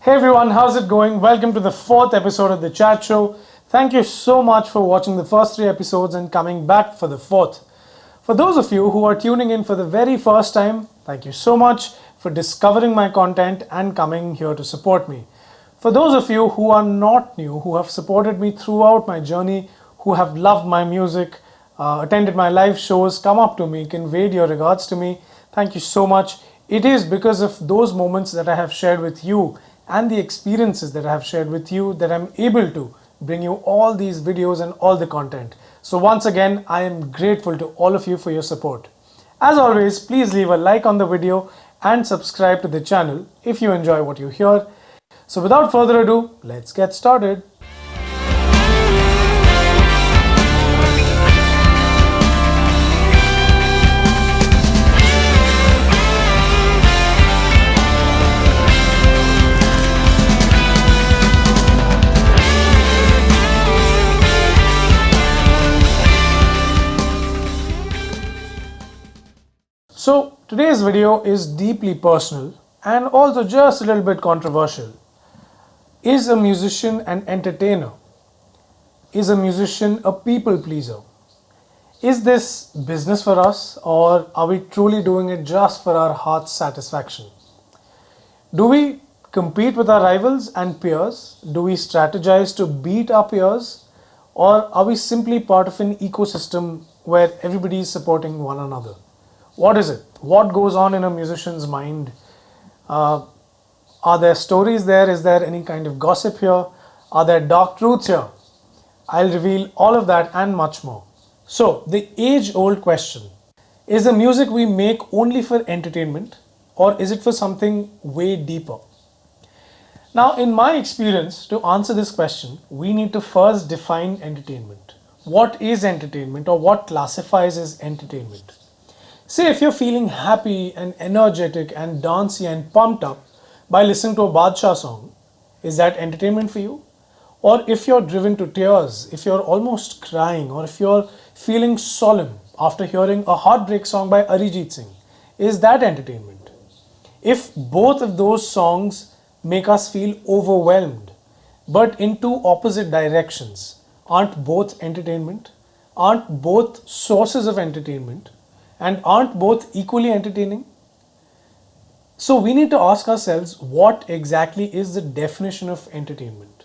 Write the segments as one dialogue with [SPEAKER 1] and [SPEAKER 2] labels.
[SPEAKER 1] Hey everyone, how's it going? Welcome to the fourth episode of TheChatt Show. Thank you so much for watching the first three episodes and coming back for the fourth. For those of you who are tuning in for the very first time, thank you so much for discovering my content and coming here to support me. For those of you who are not new, who have supported me throughout my journey, who have loved my music, attended my live shows, come up to me, conveyed your regards to me, thank you so much. It is because of those moments that I have shared with you and the experiences that I have shared with you that I'm able to bring you all these videos and all the content. So once again, I am grateful to all of you for your support. As always, please leave a like on the video and subscribe to the channel if you enjoy what you hear. So without further ado, let's get started. So today's video is deeply personal and also just a little bit controversial. Is a musician an entertainer? Is a musician a people pleaser? Is this business for us, or are we truly doing it just for our heart's satisfaction? Do we compete with our rivals and peers? Do we strategize to beat our peers? Or are we simply part of an ecosystem where everybody is supporting one another? What is it? What goes on in a musician's mind? Are there stories there? Is there any kind of gossip here? Are there dark truths here? I'll reveal all of that and much more. So, the age-old question, is the music we make only for entertainment, or is it for something way deeper? Now, in my experience, to answer this question, we need to first define entertainment. What is entertainment, or what classifies as entertainment? Say if you're feeling happy and energetic and dancey and pumped up by listening to a Badshah song, is that entertainment for you? Or if you're driven to tears, if you're almost crying, or if you're feeling solemn after hearing a heartbreak song by Arijit Singh, is that entertainment? If both of those songs make us feel overwhelmed, but in two opposite directions, aren't both entertainment? Aren't both sources of entertainment? And aren't both equally entertaining? So we need to ask ourselves, what exactly is the definition of entertainment?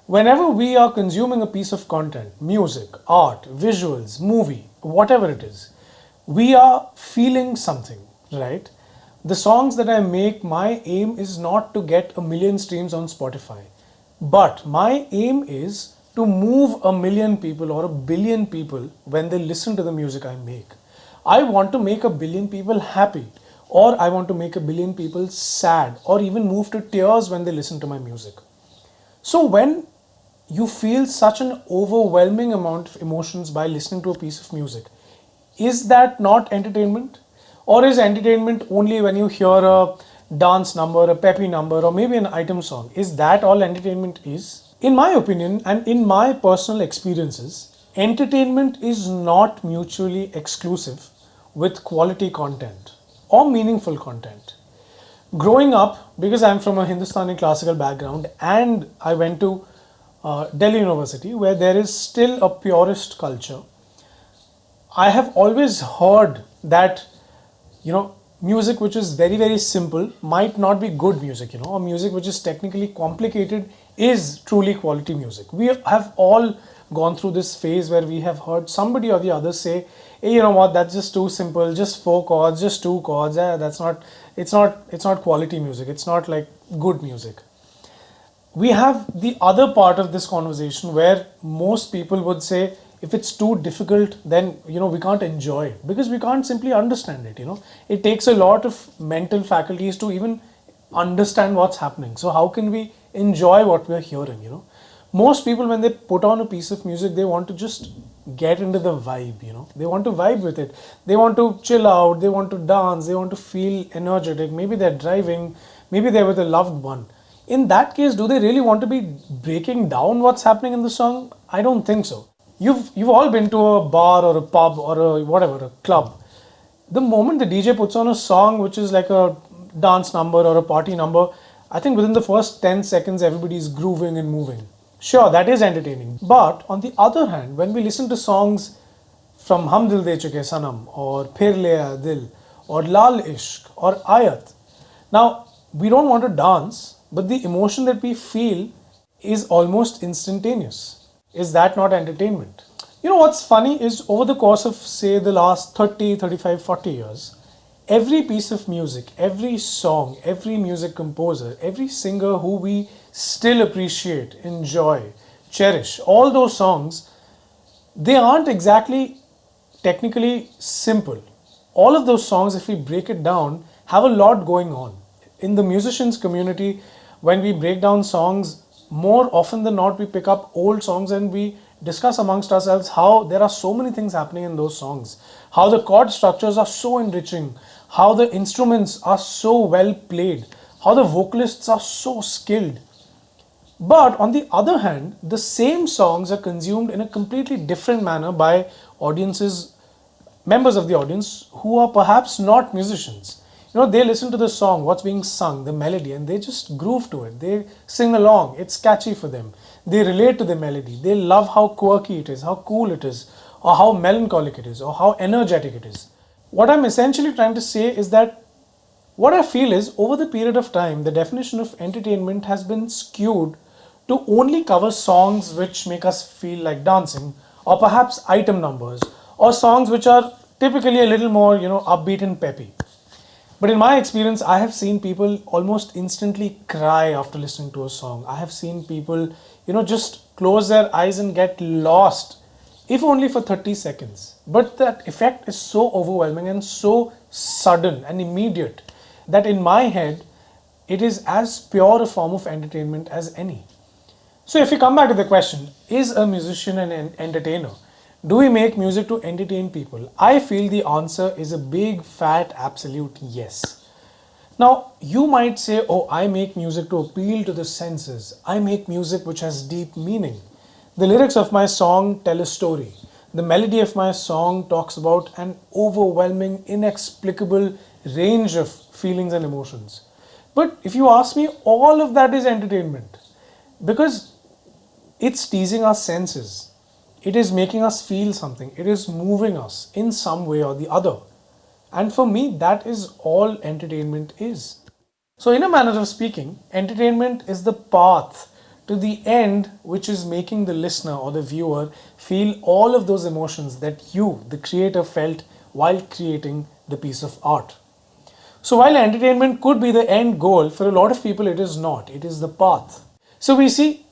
[SPEAKER 1] Whenever we are consuming a piece of content, music, art, visuals, movie, whatever it is, we are feeling something, right? The songs that I make, my aim is not to get 1 million streams on Spotify, but my aim is to move 1 million people or 1 billion people when they listen to the music I make. I want to make 1 billion people happy, or I want to make 1 billion people sad, or even move to tears when they listen to my music. So when you feel such an overwhelming amount of emotions by listening to a piece of music, is that not entertainment? Or is entertainment only when you hear a dance number, a peppy number, or maybe an item song? Is that all entertainment is? In my opinion and in my personal experiences, entertainment is not mutually exclusive with quality content or meaningful content. Growing up, because I'm from a Hindustani classical background and I went to Delhi University where there is still a purist culture, I have always heard that, music which is very, very simple might not be good music, or music which is technically complicated is truly quality music. We have all gone through this phase where we have heard somebody or the other say, hey, you know what, that's just too simple, just 4 chords, just 2 chords, it's not quality music, it's not like good music. We have the other part of this conversation where most people would say, if it's too difficult, then we can't enjoy it because we can't simply understand it. It takes a lot of mental faculties to even understand what's happening. So how can we enjoy what we're hearing? Most people, when they put on a piece of music, they want to just get into the vibe, They want to vibe with it. They want to chill out, they want to dance, they want to feel energetic. Maybe they're driving, maybe they're with a loved one. In that case, do they really want to be breaking down what's happening in the song? I don't think so. You've all been to a bar or a pub or a club. The moment the DJ puts on a song which is like a dance number or a party number, I think within the first 10 seconds, everybody's grooving and moving. Sure, that is entertaining. But on the other hand, when we listen to songs from Hum Dil De Chuke Sanam or Phir Le Aaya Dil or Lal Ishq or Ayat, now we don't want to dance, but the emotion that we feel is almost instantaneous. Is that not entertainment? You know what's funny is over the course of say the last 30, 35, 40 years, every piece of music, every song, every music composer, every singer who we still appreciate, enjoy, cherish, all those songs, they aren't exactly technically simple. All of those songs, if we break it down, have a lot going on. In the musicians community, when we break down songs, more often than not, we pick up old songs and we discuss amongst ourselves how there are so many things happening in those songs, how the chord structures are so enriching, how the instruments are so well played, how the vocalists are so skilled. But on the other hand, the same songs are consumed in a completely different manner by audiences, members of the audience who are perhaps not musicians. You know, they listen to the song, what's being sung, the melody, and they just groove to it. They sing along. It's catchy for them. They relate to the melody. They love how quirky it is, how cool it is, or how melancholic it is, or how energetic it is. What I'm essentially trying to say is that what I feel is over the period of time, the definition of entertainment has been skewed to only cover songs which make us feel like dancing, or perhaps item numbers, or songs which are typically a little more, upbeat and peppy. But in my experience, I have seen people almost instantly cry after listening to a song. I have seen people, just close their eyes and get lost, if only for 30 seconds. But that effect is so overwhelming and so sudden and immediate that in my head, it is as pure a form of entertainment as any. So if we come back to the question, is a musician an entertainer? Do we make music to entertain people? I feel the answer is a big, fat, absolute yes. Now, you might say, oh, I make music to appeal to the senses. I make music which has deep meaning. The lyrics of my song tell a story. The melody of my song talks about an overwhelming, inexplicable range of feelings and emotions. But if you ask me, all of that is entertainment because it's teasing our senses. It is making us feel something. It is moving us in some way or the other. And for me, that is all entertainment is. So in a manner of speaking, entertainment is the path to the end, which is making the listener or the viewer feel all of those emotions that you, the creator, felt while creating the piece of art. So while entertainment could be the end goal, for a lot of people it is not. It is the path. So we see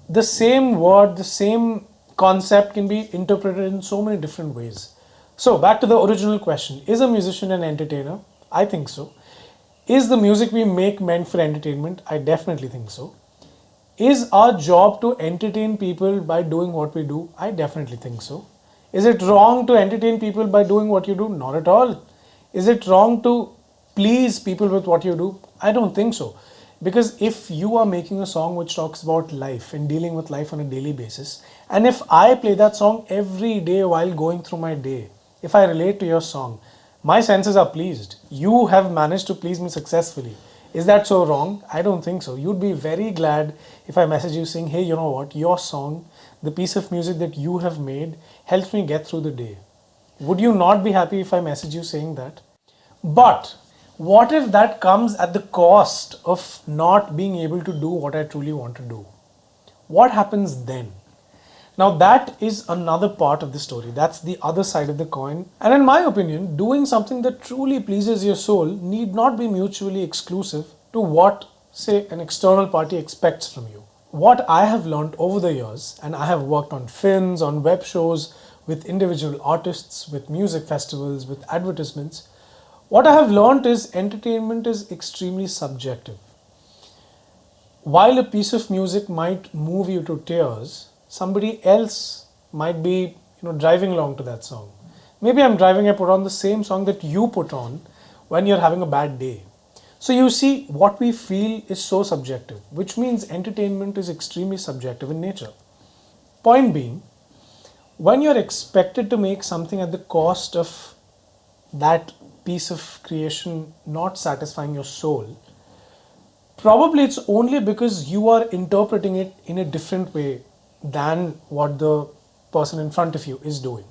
[SPEAKER 1] the same word, the same concept can be interpreted in so many different ways. So back to the original question, is a musician an entertainer? I think so. Is the music we make meant for entertainment? I definitely think so. Is our job to entertain people by doing what we do? I definitely think so. Is it wrong to entertain people by doing what you do? Not at all. Is it wrong to please people with what you do? I don't think so. Because if you are making a song which talks about life and dealing with life on a daily basis, and if I play that song every day while going through my day, if I relate to your song, my senses are pleased. You have managed to please me successfully. Is that so wrong? I don't think so. You'd be very glad if I message you saying, hey, you know what, your song, the piece of music that you have made helps me get through the day. Would you not be happy if I message you saying that? But what if that comes at the cost of not being able to do what I truly want to do? What happens then? Now that is another part of the story. That's the other side of the coin. And in my opinion, doing something that truly pleases your soul need not be mutually exclusive to what, say, an external party expects from you. What I have learned over the years, and I have worked on films, on web shows, with individual artists, with music festivals, with advertisements, what I have learned is entertainment is extremely subjective. While a piece of music might move you to tears, somebody else might be driving along to that song. Maybe I'm driving, I put on the same song that you put on when you're having a bad day. So you see, what we feel is so subjective, which means entertainment is extremely subjective in nature. Point being, when you're expected to make something at the cost of that piece of creation not satisfying your soul, Probably it's only because you are interpreting it in a different way than what the person in front of you is doing.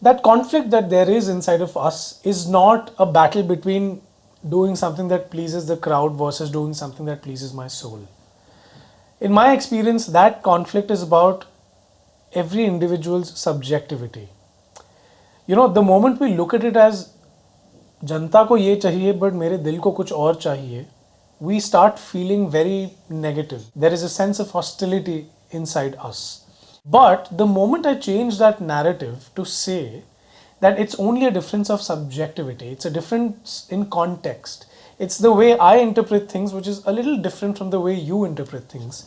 [SPEAKER 1] That conflict that there is inside of us is not a battle between doing something that pleases the crowd versus doing something that pleases my soul. In my experience, that conflict is about every individual's subjectivity. The moment we look at it as जनता को ये चाहिए but मेरे दिल को कुछ और चाहिए, we start feeling very negative. There is a sense of hostility inside us. But the moment I change that narrative to say that it's only a difference of subjectivity, it's a difference in context, it's the way I interpret things which is a little different from the way you interpret things,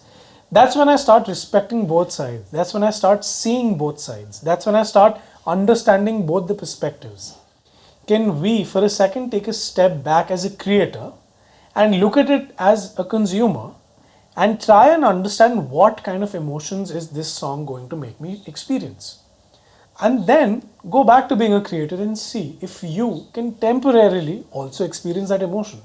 [SPEAKER 1] that's when I start respecting both sides. That's when I start seeing both sides. That's when I start understanding both the perspectives. Can we, for a second, take a step back as a creator and look at it as a consumer and try and understand what kind of emotions is this song going to make me experience? And then go back to being a creator and see if you can temporarily also experience that emotion.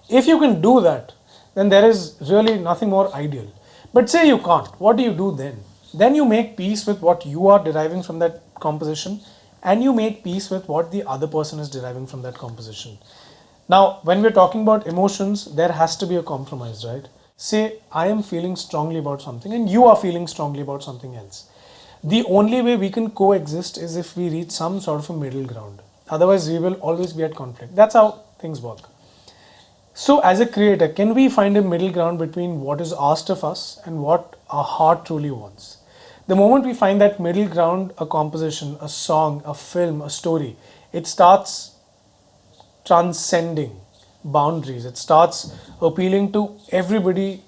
[SPEAKER 1] If you can do that, then there is really nothing more ideal. But say you can't, what do you do then? Then you make peace with what you are deriving from that composition and you make peace with what the other person is deriving from that composition. Now, when we're talking about emotions, there has to be a compromise, right? Say, I am feeling strongly about something and you are feeling strongly about something else. The only way we can coexist is if we reach some sort of a middle ground. Otherwise, we will always be at conflict. That's how things work. So, as a creator, can we find a middle ground between what is asked of us and what our heart truly wants? The moment we find that middle ground, a composition, a song, a film, a story, it starts transcending boundaries. It starts appealing to everybody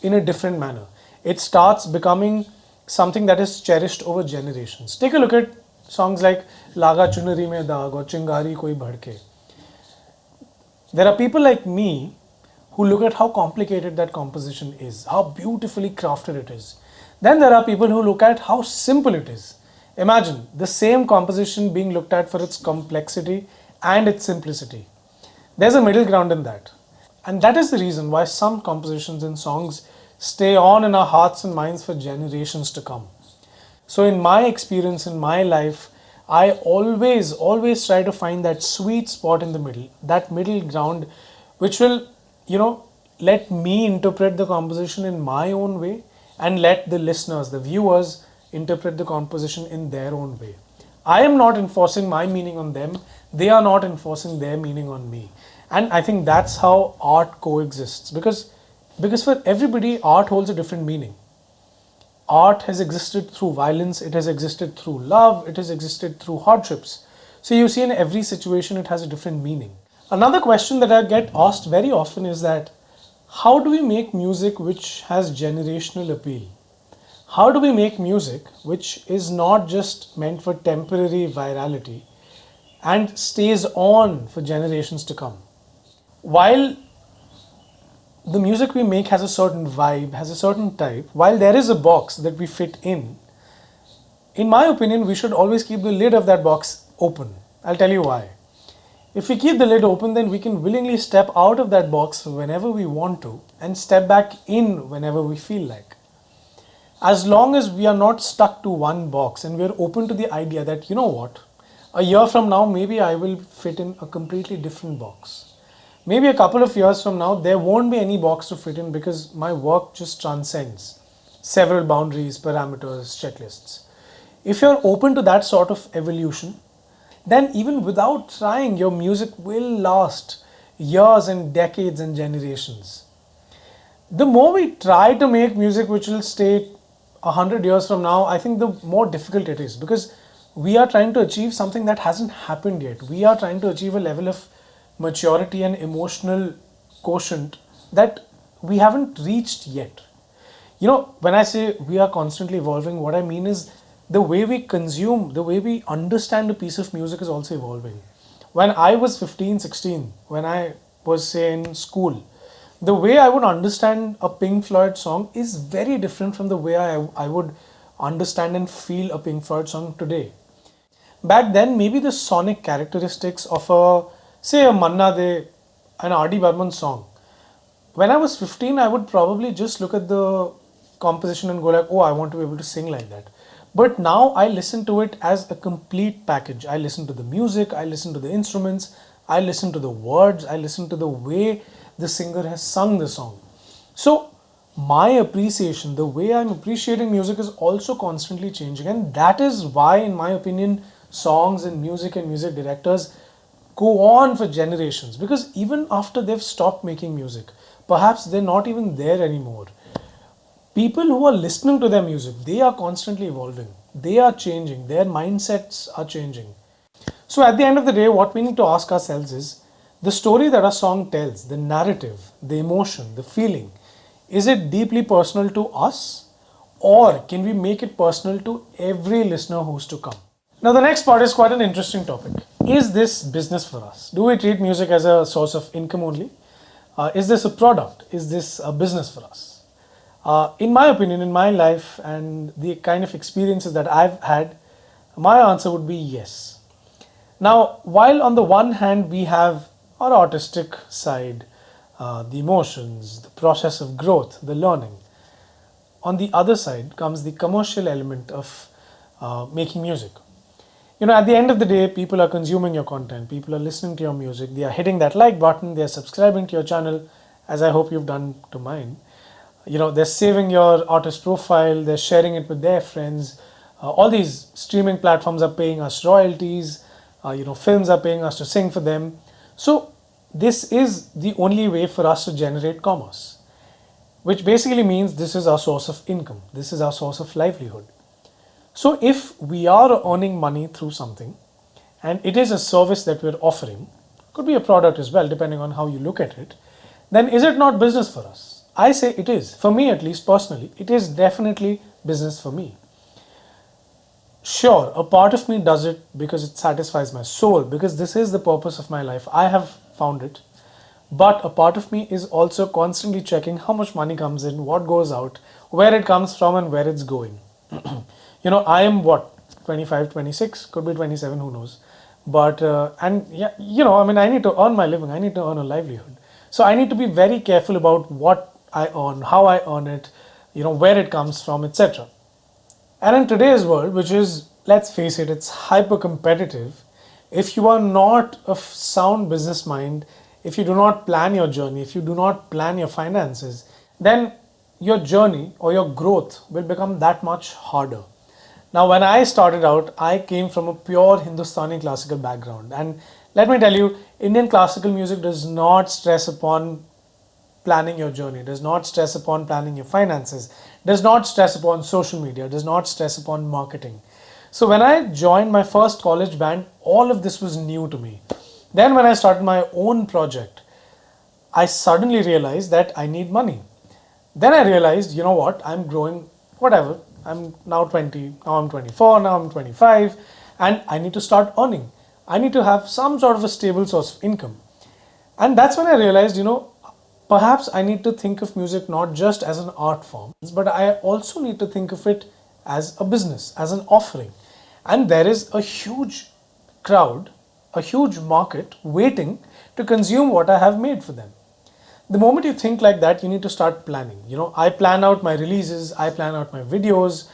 [SPEAKER 1] in a different manner. It starts becoming something that is cherished over generations. Take a look at songs like Laga Chunari Mein Daag or Chingari Koi Bhadke. There are people like me who look at how complicated that composition is, how beautifully crafted it is. Then there are people who look at how simple it is. Imagine the same composition being looked at for its complexity and its simplicity. There's a middle ground in that. And that is the reason why some compositions and songs stay on in our hearts and minds for generations to come. So in my experience, in my life, I always try to find that sweet spot in the middle, that middle ground, which will, let me interpret the composition in my own way and let the listeners, the viewers, interpret the composition in their own way. I am not enforcing my meaning on them. They are not enforcing their meaning on me. And I think that's how art coexists because for everybody, art holds a different meaning. Art has existed through violence, it has existed through love, it has existed through hardships. So you see in every situation it has a different meaning. Another question that I get asked very often is that how do we make music which has generational appeal? How do we make music which is not just meant for temporary virality and stays on for generations to come? While the music we make has a certain vibe, has a certain type, while there is a box that we fit in my opinion, we should always keep the lid of that box open. I'll tell you why. If we keep the lid open, then we can willingly step out of that box whenever we want to and step back in whenever we feel like. As long as we are not stuck to one box and we are open to the idea that, a year from now, maybe I will fit in a completely different box. Maybe a couple of years from now, there won't be any box to fit in because my work just transcends several boundaries, parameters, checklists. If you're open to that sort of evolution, then even without trying, your music will last years and decades and generations. The more we try to make music which will stay 100 years from now, I think the more difficult it is because we are trying to achieve something that hasn't happened yet. We are trying to achieve a level of maturity and emotional quotient that we haven't reached yet. When I say we are constantly evolving, what I mean is the way we consume, the way we understand a piece of music is also evolving. When I was 15, 16, when I was, say, in school, the way I would understand a Pink Floyd song is very different from the way I would understand and feel a Pink Floyd song today. Back then, maybe the sonic characteristics of a Manna De, an R.D. Burman song when I was 15, I would probably just look at the composition and go like, oh, I want to be able to sing like that. But now I listen to it as a complete package. I listen to the music, I listen to the instruments, I listen to the words, I listen to the way the singer has sung the song. So my appreciation, the way I'm appreciating music is also constantly changing. And that is why, in my opinion, songs and music directors go on for generations, because even after they've stopped making music, perhaps they're not even there anymore, people who are listening to their music, they are constantly evolving, they are changing, their mindsets are changing. So at the end of the day, what we need to ask ourselves is, the story that a song tells, the narrative, the emotion, the feeling, is it deeply personal to us, or can we make it personal to every listener who's to come? Now, the next part is quite an interesting topic. Is this business for us? Do we treat music as a source of income only? Is this a product? Is this a business for us? In my opinion, in my life and the kind of experiences that I've had, my answer would be yes. Now, while on the one hand we have our artistic side, the emotions, the process of growth, the learning, on the other side comes the commercial element of making music. At the end of the day, people are consuming your content, people are listening to your music, they are hitting that like button, they are subscribing to your channel, as I hope you've done to mine. They're saving your artist profile, they're sharing it with their friends. All these streaming platforms are paying us royalties, films are paying us to sing for them. So this is the only way for us to generate commerce, which basically means this is our source of income, this is our source of livelihood. So if we are earning money through something, and it is a service that we're offering, could be a product as well, depending on how you look at it, then is it not business for us? I say it is. For me, at least personally, it is definitely business for me. Sure, a part of me does it because it satisfies my soul, because this is the purpose of my life. I have found it. But a part of me is also constantly checking how much money comes in, what goes out, where it comes from, and where it's going. I am 25, 26, could be 27, who knows. But, I need to earn my living, I need to earn a livelihood. So I need to be very careful about what I earn, how I earn it, where it comes from, etc. And in today's world, which is, let's face it, it's hyper competitive, if you are not of sound business mind, if you do not plan your journey, if you do not plan your finances, then your journey or your growth will become that much harder. Now, when I started out, I came from a pure Hindustani classical background. And let me tell you, Indian classical music does not stress upon planning your journey, does not stress upon planning your finances, does not stress upon social media, does not stress upon marketing. So when I joined my first college band, all of this was new to me. Then when I started my own project, I suddenly realized that I need money. Then I realized, I'm growing, whatever. I'm now 20, now I'm 24, now I'm 25, and I need to start earning. I need to have some sort of a stable source of income. And that's when I realized, perhaps I need to think of music not just as an art form, but I also need to think of it as a business, as an offering. And there is a huge crowd, a huge market waiting to consume what I have made for them. The moment you think like that, you need to start planning. I plan out my releases, I plan out my videos.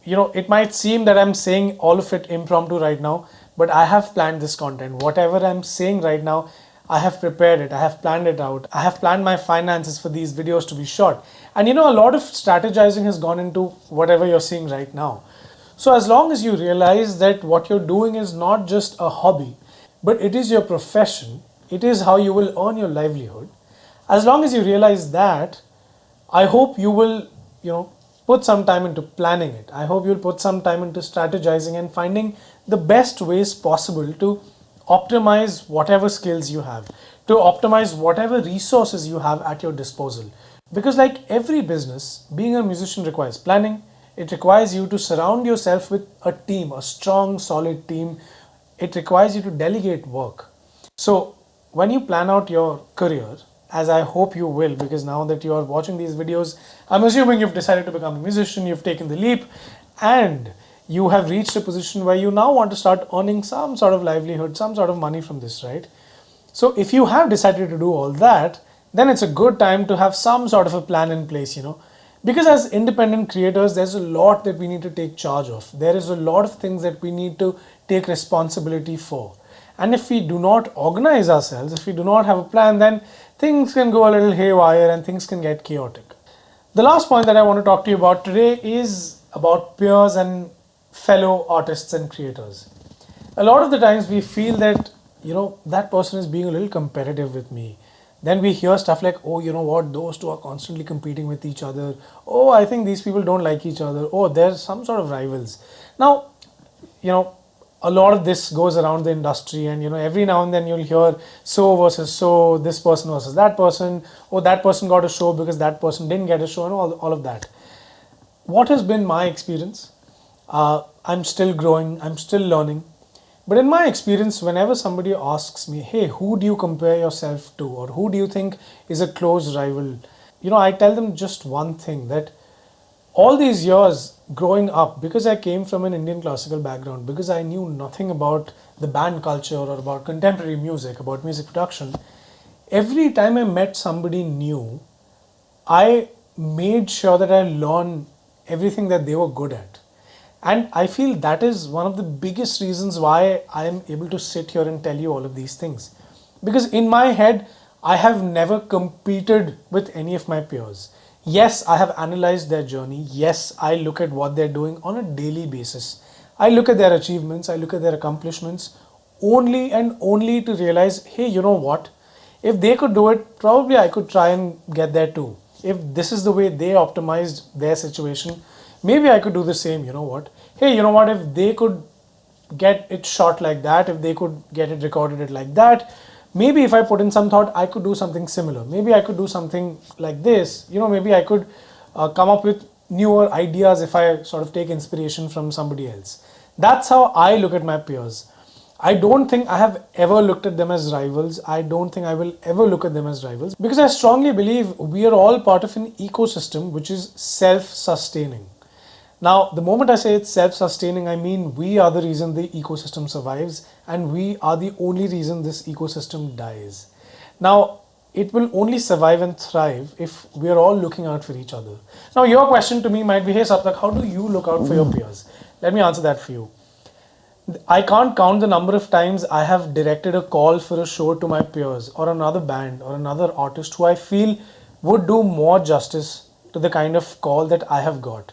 [SPEAKER 1] It might seem that I'm saying all of it impromptu right now, but I have planned this content. Whatever I'm saying right now, I have prepared it, I have planned it out. I have planned my finances for these videos to be shot. And a lot of strategizing has gone into whatever you're seeing right now. So as long as you realize that what you're doing is not just a hobby, but it is your profession, it is how you will earn your livelihood. As long as you realize that, I hope you will, put some time into planning it. I hope you'll put some time into strategizing and finding the best ways possible to optimize whatever skills you have, to optimize whatever resources you have at your disposal. Because like every business, being a musician requires planning. It requires you to surround yourself with a team, a strong, solid team. It requires you to delegate work. So when you plan out your career, as I hope you will, because now that you are watching these videos, I'm assuming you've decided to become a musician, you've taken the leap, and you have reached a position where you now want to start earning some sort of livelihood, some sort of money from this, right? So if you have decided to do all that, then it's a good time to have some sort of a plan in place, because as independent creators, there's a lot that we need to take charge of. There is a lot of things that we need to take responsibility for. And if we do not organize ourselves, if we do not have a plan, then things can go a little haywire and things can get chaotic. The last point that I want to talk to you about today is about peers and fellow artists and creators. A lot of the times we feel that, that person is being a little competitive with me. Then we hear stuff like, oh, you know what, those two are constantly competing with each other. Oh, I think these people don't like each other. Oh, there's some sort of rivals. Now, a lot of this goes around the industry, and every now and then you'll hear so versus so, this person versus that person. Oh, that person got a show because that person didn't get a show, and all of that. What has been my experience? I'm still growing, I'm still learning. But in my experience, whenever somebody asks me, hey, who do you compare yourself to, or who do you think is a close rival? I tell them just one thing, that all these years growing up, because I came from an Indian classical background, because I knew nothing about the band culture or about contemporary music, about music production, every time I met somebody new, I made sure that I learned everything that they were good at. And I feel that is one of the biggest reasons why I am able to sit here and tell you all of these things. Because in my head, I have never competed with any of my peers. Yes, I have analyzed their journey. Yes, I look at what they're doing on a daily basis. I look at their achievements, I look at their accomplishments, only and only to realize, hey, you know what? If they could do it, probably I could try and get there too. If this is the way they optimized their situation, maybe I could do the same. Hey, if they could get it shot like that, if they could get it recorded it like that, maybe if I put in some thought, I could do something similar. Maybe I could do something like this. Maybe I could come up with newer ideas if I sort of take inspiration from somebody else. That's how I look at my peers. I don't think I have ever looked at them as rivals. I don't think I will ever look at them as rivals, because I strongly believe we are all part of an ecosystem which is self-sustaining. Now, the moment I say it's self-sustaining, I mean we are the reason the ecosystem survives, and we are the only reason this ecosystem dies. Now, it will only survive and thrive if we are all looking out for each other. Now, your question to me might be, hey Saptak, how do you look out for your peers? Let me answer that for you. I can't count the number of times I have directed a call for a show to my peers or another band or another artist who I feel would do more justice to the kind of call that I have got.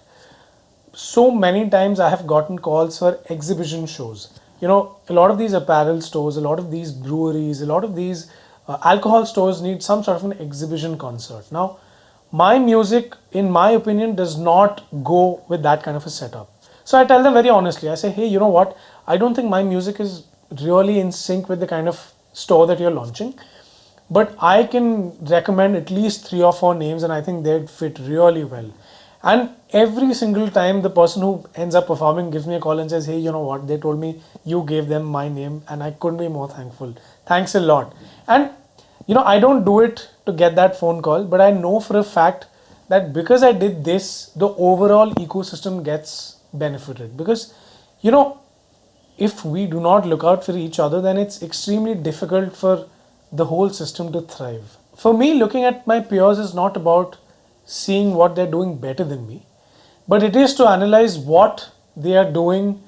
[SPEAKER 1] So many times I have gotten calls for exhibition shows. A lot of these apparel stores, a lot of these breweries, a lot of these alcohol stores need some sort of an exhibition concert. Now, my music, in my opinion, does not go with that kind of a setup. So I tell them very honestly, I say, hey, you know what? I don't think my music is really in sync with the kind of store that you're launching. But I can recommend at least 3 or 4 names, and I think they'd fit really well. And every single time the person who ends up performing gives me a call and says, hey, you know what? They told me you gave them my name, and I couldn't be more thankful. Thanks a lot. And, I don't do it to get that phone call, but I know for a fact that because I did this, the overall ecosystem gets benefited. Because, if we do not look out for each other, then it's extremely difficult for the whole system to thrive. For me, looking at my peers is not about seeing what they're doing better than me, but it is to analyze what they are doing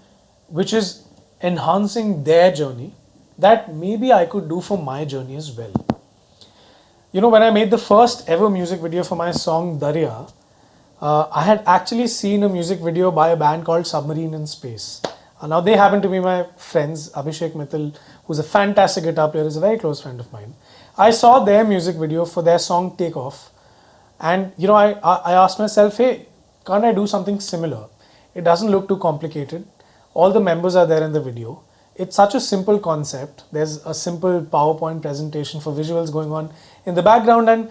[SPEAKER 1] which is enhancing their journey that maybe I could do for my journey as well. When I made the first ever music video for my song Darya, I had actually seen a music video by a band called Submarine in Space. Now they happen to be my friends. Abhishek Mittal, who's a fantastic guitar player, is a very close friend of mine. I saw their music video for their song Take Off, and I asked myself, hey, can't I do something similar? It doesn't look too complicated. All the members are there in the video. It's such a simple concept. There's a simple PowerPoint presentation for visuals going on in the background, and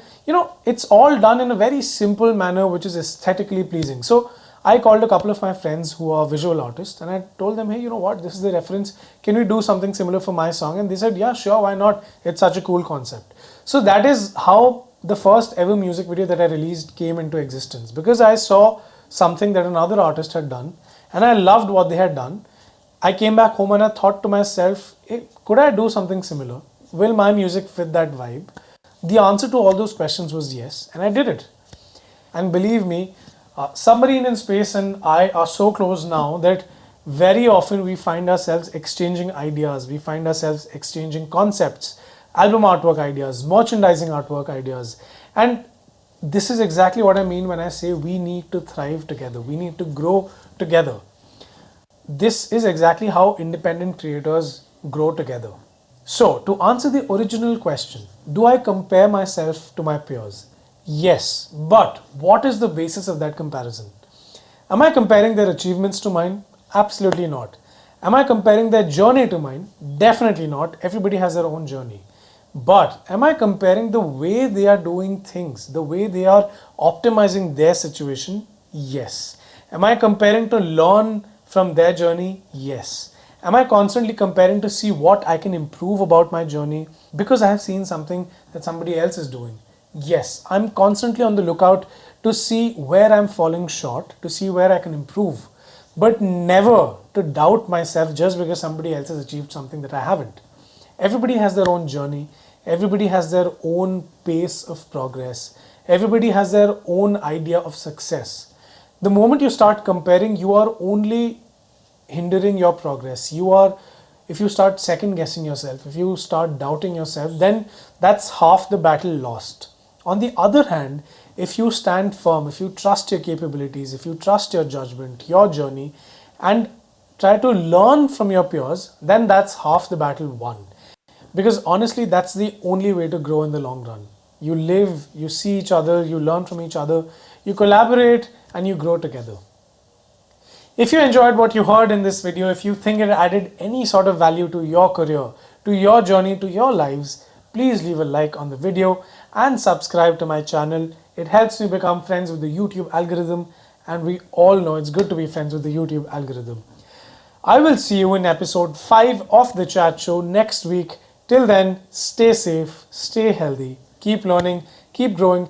[SPEAKER 1] it's all done in a very simple manner which is aesthetically pleasing. So I called a couple of my friends who are visual artists, and I told them, hey, you know what, this is the reference. Can we do something similar for my song? And they said, yeah, sure, why not? It's such a cool concept. So that is how the first ever music video that I released came into existence, because I saw something that another artist had done and I loved what they had done. I came back home and I thought to myself, hey, could I do something similar? Will my music fit that vibe? The answer to all those questions was yes, and I did it. And believe me, Submarine in Space and I are so close now that very often we find ourselves exchanging ideas, we find ourselves exchanging concepts, album artwork ideas, merchandising artwork ideas. And this is exactly what I mean when I say we need to thrive together, we need to grow together. This is exactly how independent creators grow together. So, to answer the original question, do I compare myself to my peers? Yes, but what is the basis of that comparison? Am I comparing their achievements to mine? Absolutely not. Am I comparing their journey to mine? Definitely not. Everybody has their own journey. But am I comparing the way they are doing things, the way they are optimizing their situation? Yes. Am I comparing to learn from their journey? Yes. Am I constantly comparing to see what I can improve about my journey because I have seen something that somebody else is doing? Yes. I'm constantly on the lookout to see where I'm falling short, to see where I can improve, but never to doubt myself just because somebody else has achieved something that I haven't. Everybody has their own journey. Everybody has their own pace of progress. Everybody has their own idea of success. The moment you start comparing, you are only hindering your progress. If you start second guessing yourself, if you start doubting yourself, then that's half the battle lost. On the other hand, if you stand firm, if you trust your capabilities, if you trust your judgment, your journey, and try to learn from your peers, then that's half the battle won. Because honestly, that's the only way to grow in the long run. You live, you see each other, you learn from each other, you collaborate, and you grow together. If you enjoyed what you heard in this video, if you think it added any sort of value to your career, to your journey, to your lives, please leave a like on the video and subscribe to my channel. It helps me become friends with the YouTube algorithm, and we all know it's good to be friends with the YouTube algorithm. I will see you in episode 5 of The Chat Show next week. Till then, stay safe, stay healthy, keep learning, keep growing.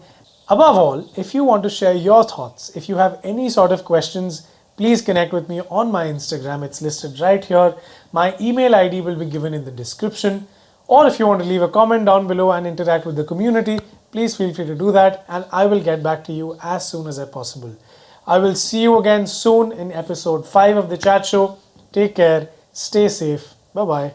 [SPEAKER 1] Above all, if you want to share your thoughts, if you have any sort of questions, please connect with me on my Instagram. It's listed right here. My email ID will be given in the description. Or if you want to leave a comment down below and interact with the community, please feel free to do that, and I will get back to you as soon as possible. I will see you again soon in episode 5 of The Chat Show. Take care, stay safe, bye-bye.